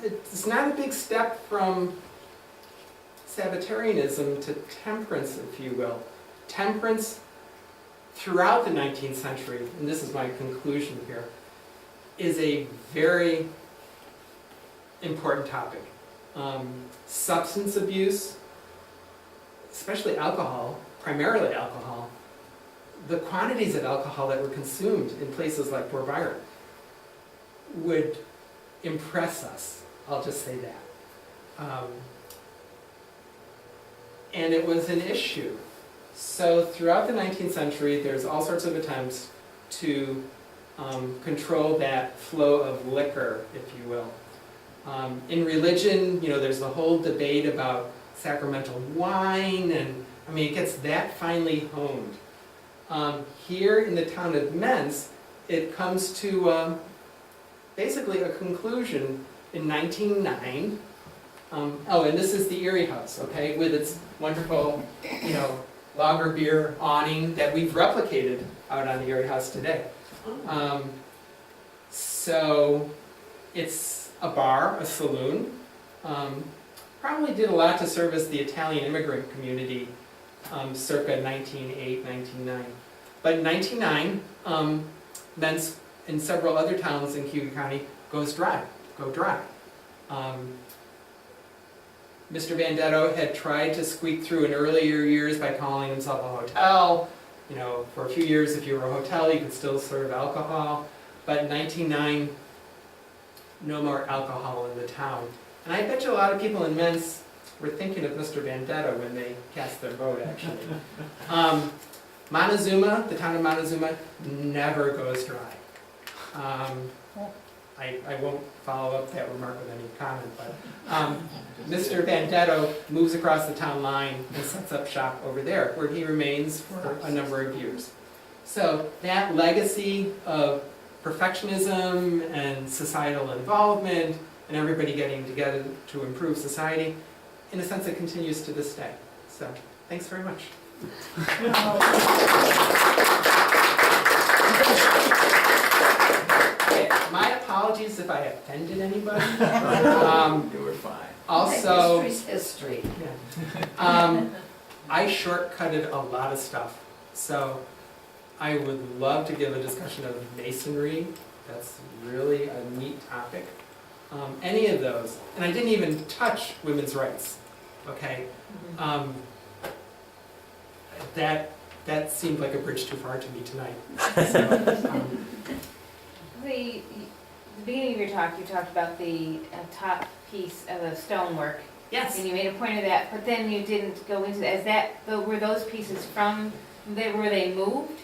it's not a big step from Sabbatarianism to temperance, if you will. Temperance throughout the 19th century, and this is my conclusion here, is a very important topic. Substance abuse, especially alcohol, primarily alcohol, the quantities of alcohol that were consumed in places like Port Byron would impress us, I'll just say that. And it was an issue. So throughout the 19th century, there's all sorts of attempts to control that flow of liquor, if you will. In religion, there's the whole debate about sacramental wine, and I mean, it gets that finely honed. Here in the town of Mentz, it comes to basically a conclusion in 1909. Oh, and this is the Erie House, okay, with its wonderful, lager beer awning that we've replicated out on the Erie House today. So it's a bar, a saloon. Probably did a lot to service the Italian immigrant community circa 1908, 1909. But in 1909, Mentz and several other towns in Cuyahoga County go dry. Mr. Bandetto had tried to squeak through in earlier years by calling himself a hotel. For a few years, if you were a hotel, you could still serve alcohol. But in 1909, no more alcohol in the town. And I bet you a lot of people in Mentz were thinking of Mr. Bandetto when they cast their vote, actually. Montezuma, the town of Montezuma, never goes dry. I won't follow up that remark with any comment, but Mr. Bandetto moves across the town line and sets up shop over there, where he remains for a number of years. So that legacy of perfectionism and societal involvement and everybody getting together to improve society, in a sense, it continues to this day. So, thanks very much. My apologies if I offended anybody. You were fine. Also, History's history. yeah. I shortcutted a lot of stuff. So I would love to give a discussion of masonry. That's really a neat topic. Any of those. And I didn't even touch women's rights. Okay? That seemed like a bridge too far to me tonight. So, The beginning of your talk, you talked about the top piece of the stonework. yes. And you made a point of that, but then you didn't go into that. Were those pieces were they moved?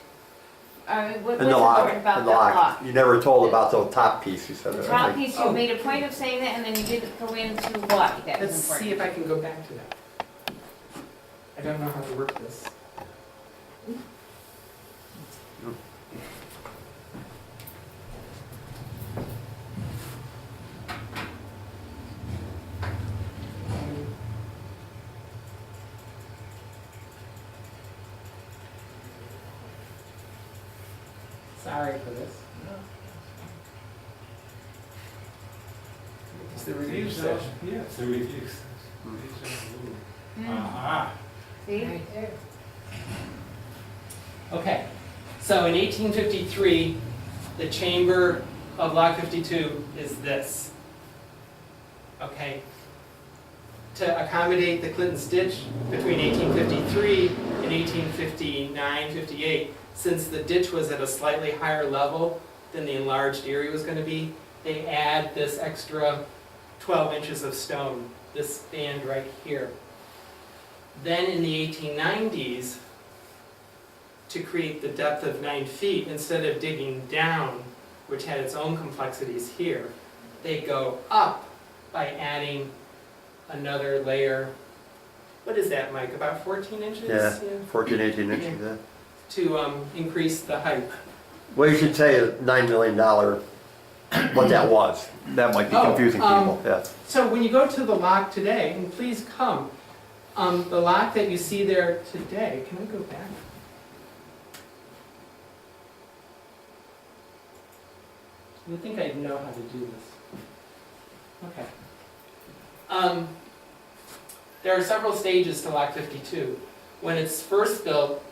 What's And the lock, important about and the that lock. lock? You never told about the top piece, you said. The I top think. piece, you made a point of saying that, and then you didn't go into what that was Let's important. see if I can go back to that. I don't know how to work this. Sorry for this. It's the review session. Yeah, it's the review session. Aha. See? Okay, so in 1853, the chamber of Lock 52 is this. Okay, to accommodate the Clinton ditch between 1853 and 1859, 58, since the ditch was at a slightly higher level than the enlarged Erie was going to be, they add this extra 12 inches of stone, this band right here. Then in the 1890s, to create the depth of 9 feet, instead of digging down, which had its own complexities here, they go up by adding another layer. What is that, Mike? About 14 inches? Yeah, 14, 18 inches, yeah. To increase the height. Well, you should say a $9 million, what that was. That might be Oh, confusing people, yeah. So when you go to the lock today, and please come, the lock that you see there today, can I go back? You would think I'd know how to do this. Okay. There are several stages to Lock 52. When it's first built,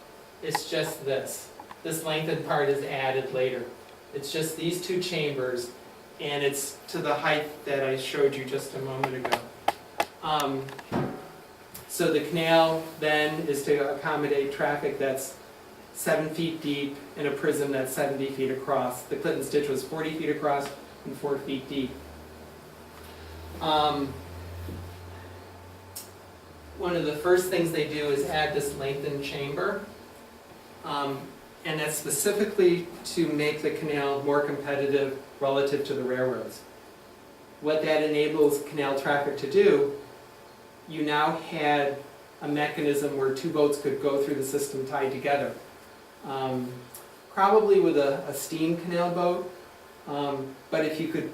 it's just this. This lengthened part is added later. It's just these two chambers, and it's to the height that I showed you just a moment ago. So the canal then is to accommodate traffic that's 7 feet deep and a prism that's 70 feet across. The Clinton's ditch was 40 feet across and 4 feet deep. One of the first things they do is add this lengthened chamber, and that's specifically to make the canal more competitive relative to the railroads. What that enables canal traffic to do, you now had a mechanism where two boats could go through the system tied together. Probably with a steam canal boat, but if you could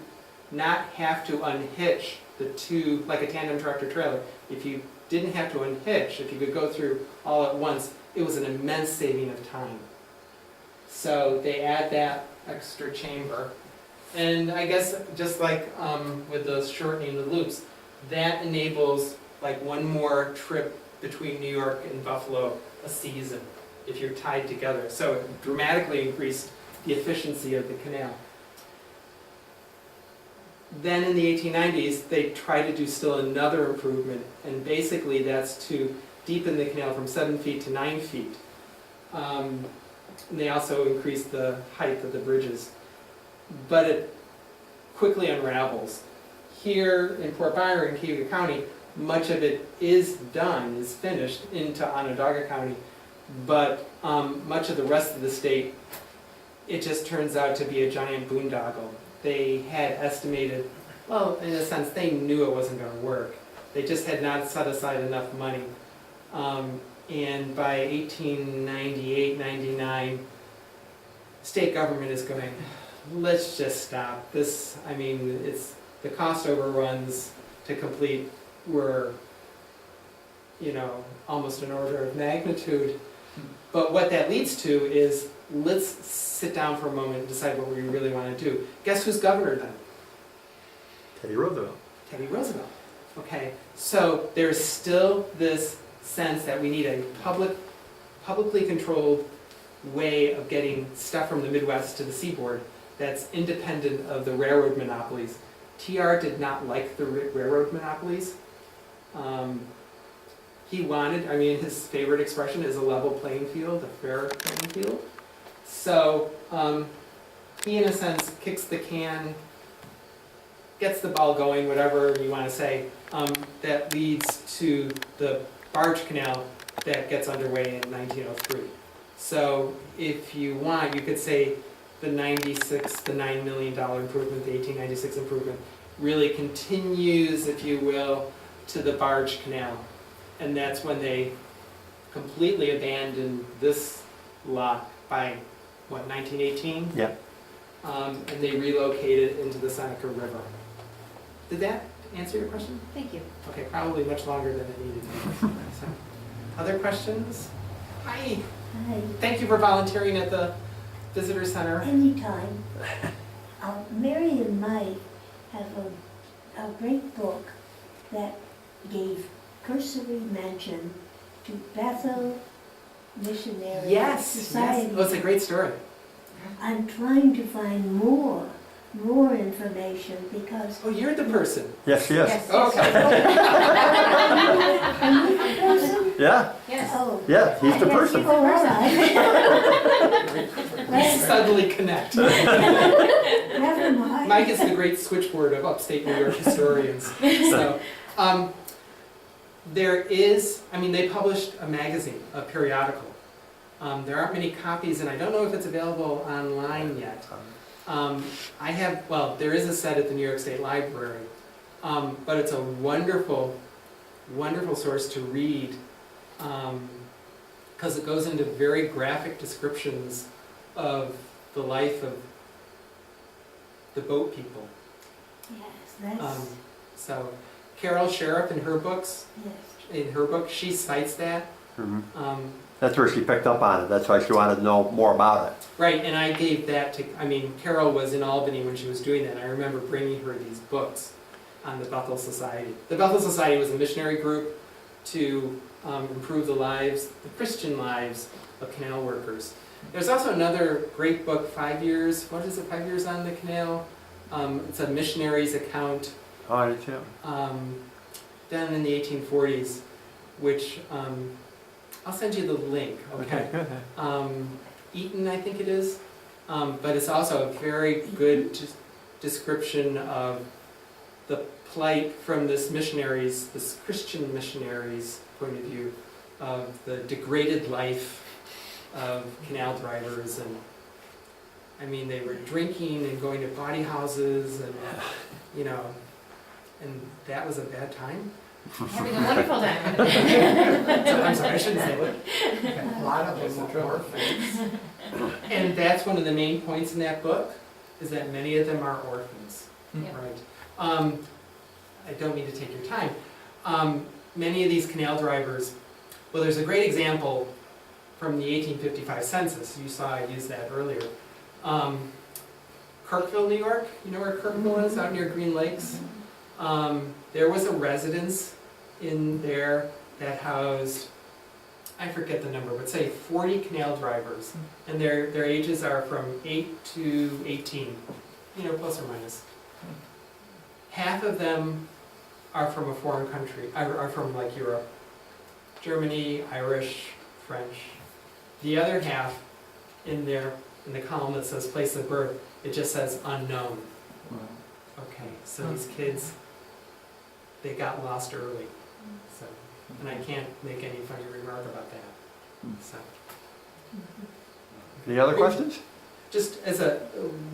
not have to unhitch the two, like a tandem tractor trailer, if you didn't have to unhitch, if you could go through all at once, it was an immense saving of time. So they add that extra chamber. And I guess just like with the shortening of the loops, that enables like one more trip between New York and Buffalo a season if you're tied together. So it dramatically increased the efficiency of the canal. Then in the 1890s, they tried to do still another improvement, and basically that's to deepen the canal from 7 feet to 9 feet. And they also increased the height of the bridges. But it quickly unravels. Here in Port Byron, Cuyahoga County, much of it is done, is finished into Onondaga County, but much of the rest of the state, it just turns out to be a giant boondoggle. They had estimated, well, in a sense, they knew it wasn't going to work. They just had not set aside enough money. And by 1898, 99, state government is going, let's just stop. This, I mean, it's the cost overruns to complete were, you know, almost an order of magnitude. But what that leads to is, let's sit down for a moment and decide what we really want to do. Guess who's governor then? Teddy Roosevelt. Teddy Roosevelt. Okay, so there's still this sense that we need a publicly controlled way of getting stuff from the Midwest to the seaboard that's independent of the railroad monopolies. TR did not like the railroad monopolies. He wanted, I mean, his favorite expression is a level playing field, a fair playing field. So he, in a sense, kicks the can, gets the ball going, whatever you want to say, that leads to the barge canal that gets underway in 1903. So if you want, you could say the $9 million improvement, the 1896 improvement, really continues, if you will, to the barge canal. And that's when they completely abandoned this lot by, what, 1918? Yeah. And they relocated into the Seneca River. Did that answer your question? Thank you. Okay, probably much longer than it needed to be. So, other questions? Hi. Hi, Thank you for volunteering at the visitor center. anytime. Mary and Mike have a great book that gave cursory mention to Bethel Missionary Yes, Society. yes. Oh, it's a great story. I'm trying to find more information because. Oh, you're the person. Yes, yes. Oh, okay. Are you the person? Yeah, Yes. Oh. yeah, he's the person. Oh, all right. We suddenly connect. Never mind. Mike is the great switchboard of upstate New York historians. So, there is, I mean, they published a magazine, a periodical. There aren't many copies, and I don't know if it's available online yet. I have, well, there is a set at the New York State Library, but it's a wonderful, wonderful source to read, because it goes into very graphic descriptions of the life of the boat people. Yes, that's, So Carol Sheriff in her books, yes. she cites that. Mhm. Um, That's where she picked up on it. That's why she wanted to know more about it. Right, and I gave that to, I mean, Carol was in Albany when she was doing that. I remember bringing her these books. on the Bethel Society. The Bethel Society was a missionary group to improve the lives, the Christian lives of canal workers. There's also another great book, 5 Years, what is it, 5 Years on the Canal? It's a missionary's account Oh, I did too. done in the 1840s, which I'll send you the link, okay? good. Eaton, I think it is, but it's also a very good description of the plight from this Christian missionaries' point of view, of the degraded life of canal drivers, and I mean, they were drinking and going to bawdy houses, and you know, and that was a bad time. Having a wonderful time. So, I'm sorry, I shouldn't say what. A lot of them were orphans. And that's one of the main points in that book, is that many of them are orphans, Yeah. right? I don't mean to take your time. Many of these canal drivers, well, there's a great example from the 1855 census. You saw I used that earlier. Kirkville, New York. You know where Kirkville is, out near Green Lakes? There was a residence in there that housed, I forget the number, but say 40 canal drivers. And their ages are from 8 to 18, you know, plus or minus. Half of them are from a foreign country, are from like Europe. Germany, Irish, French. The other half, in the column that says place of birth, it just says unknown. Okay, so these kids, they got lost early. So, and I can't make any funny remark about that. So, Any other questions? just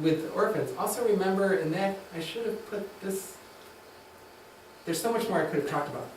with orphans, also remember in that, I should have put this, there's so much more I could have talked about.